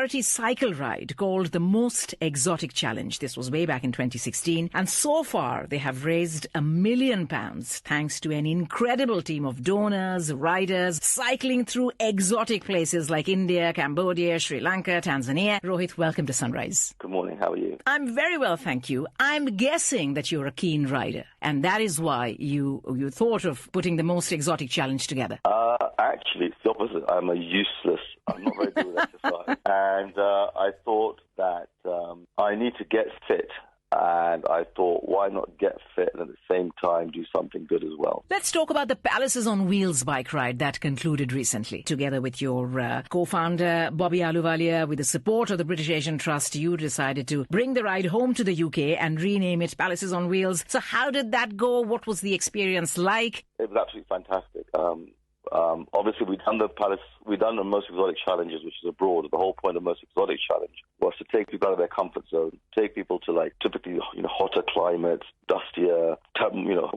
charity cycle ride called the Most Exotic Challenge. This was way back in 2016. And so far, they have raised £1 million thanks to an incredible team of donors, riders, cycling through exotic places like India, Cambodia, Sri Lanka, Tanzania. Rohit, welcome to Sunrise. Good morning. How are you? I'm very well, thank you. I'm guessing that you're a keen rider, and that is why you thought of putting the Most Exotic Challenge together. Actually, it's the opposite. I'm not very good with exercise. And I thought that I need to get fit. And I thought, why not get fit and at the same time do something good as well? Let's talk about the Palaces on Wheels bike ride that concluded recently. Together with your co-founder, Bobby Ahluwalia, with the support of the British Asian Trust, you decided to bring the ride home to the UK and rename it Palaces on Wheels. So how did that go? What was the experience like? It was absolutely fantastic. Obviously, we've done the Most Exotic Challenges, which is abroad. The whole point of the Most Exotic Challenge was to take people out of their comfort zone, take people to typically hotter climates, dustier,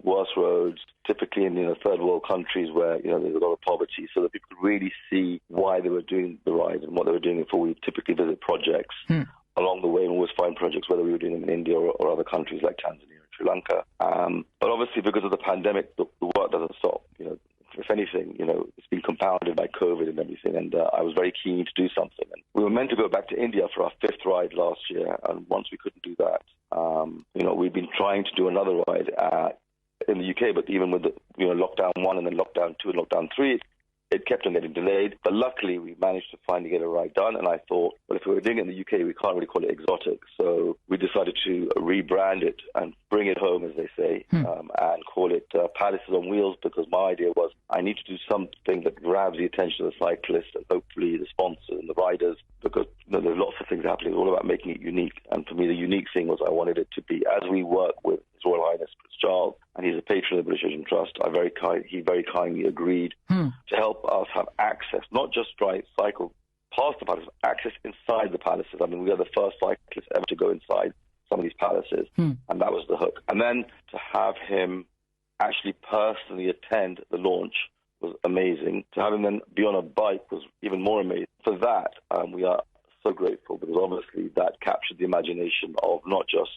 worse roads, typically in third world countries where there's a lot of poverty, so that people could really see why they were doing the ride and what they were doing before we typically visit projects. Along the way, and always find projects, whether we were doing them in India or other countries like Tanzania and Sri Lanka. But obviously, because of the pandemic, the work doesn't stop. If anything, it's been compounded by COVID and everything, and I was very keen to do something. And we were meant to go back to India for our 5th ride last year, and once we couldn't do that, we've been trying to do another ride in the UK, but even with the lockdown 1 and then lockdown 2 and lockdown 3, it kept on getting delayed. But luckily, we managed to finally get a ride done, and I thought, well, if we were doing it in the UK, we can't really call it exotic. So we decided to rebrand it and bring it home, as they say, and call it Palaces on Wheels, because my idea was I need to do something that grabs the attention of the cyclists and hopefully the sponsors and the riders, because there's lots of things happening. It's all about making it unique. And for me, the unique thing was I wanted it to be, as we work with His Royal Highness Prince Charles, and he's a patron of the British Asian Trust, he very kindly agreed to help us have access, not just cycle past the palaces, access inside the palaces. I mean, we are the first cyclists ever to go inside some of these palaces, and that was the hook. And then to have him actually personally attend the launch was amazing. To have him then be on a bike was even more amazing. For that, we are so grateful, because obviously that captured the imagination of not just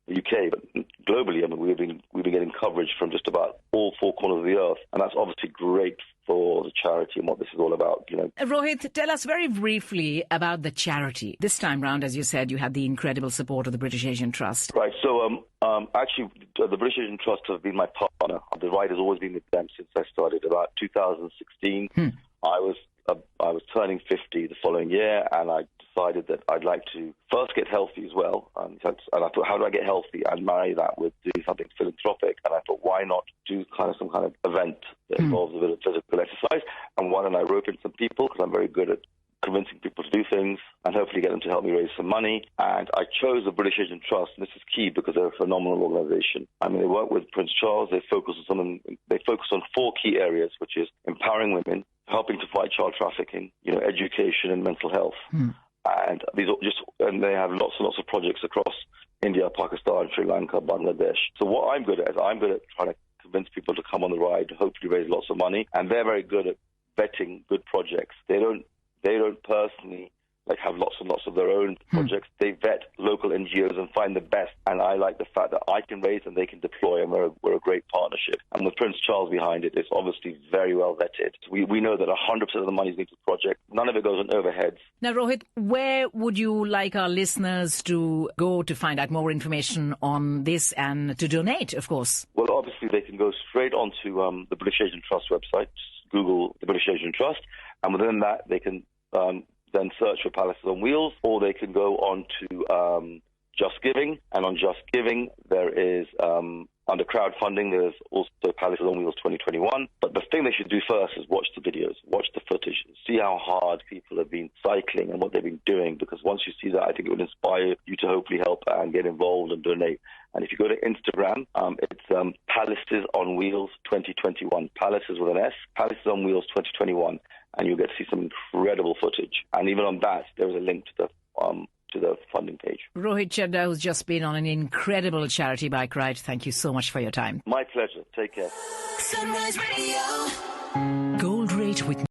the UK, but globally. I mean, we've been getting coverage from just about all 4 corners of the earth, and that's obviously great for the charity and what this is all about. Rohit, tell us very briefly about the charity. This time round, as you said, you had the incredible support of the British Asian Trust. Right. So, actually, the British Asian Trust have been my partner. The ride has always been with them since I started about 2016. I was turning 50 the following year, and I decided that I'd like to first get healthy as well. And I thought, how do I get healthy and marry that with doing something philanthropic? And I thought, why not do some kind of event that involves a bit of physical exercise? And why don't I rope in some people, because I'm very good at convincing people to do things, and hopefully get them to help me raise some money. And I chose the British Asian Trust, and this is key because they're a phenomenal organization. I mean, they work with Prince Charles. They focus on 4 key areas, which is empowering women, helping to fight child trafficking, education and mental health. And they have lots and lots of projects across India, Pakistan, Sri Lanka, Bangladesh. So what I'm good at is I'm good at trying to convince people to come on the ride, hopefully raise lots of money, and they're very good at vetting good projects. They don't personally have lots and lots of their own projects. They vet local NGOs and find the best. And I like the fact that I can raise and they can deploy, and we're a great partnership. And with Prince Charles behind it, it's obviously very well vetted. We know that 100% of the money is going to the project. None of it goes on overheads. Now, Rohit, where would you like our listeners to go to find out more information on this and to donate, of course? Well, obviously, they can go straight onto the British Asian Trust website. Just Google the British Asian Trust. And within that, they can then search for Palaces on Wheels, or they can go on to Just Giving. And on Just Giving, there is, under crowdfunding, there's also Palaces on Wheels 2021. But the thing they should do first is watch the videos, watch the footage, see how hard people have been cycling and what they've been doing. Because once you see that, I think it will inspire you to hopefully help and get involved and donate. And if you go to Instagram, it's Palaces on Wheels 2021. Palaces with an S, Palaces on Wheels 2021. And you'll get to see some incredible footage. And even on that, there is a link to the funding page. Rohit Chadha, who's just been on an incredible charity bike ride, thank you so much for your time. My pleasure. Take care. Sunrise Radio. Gold rate with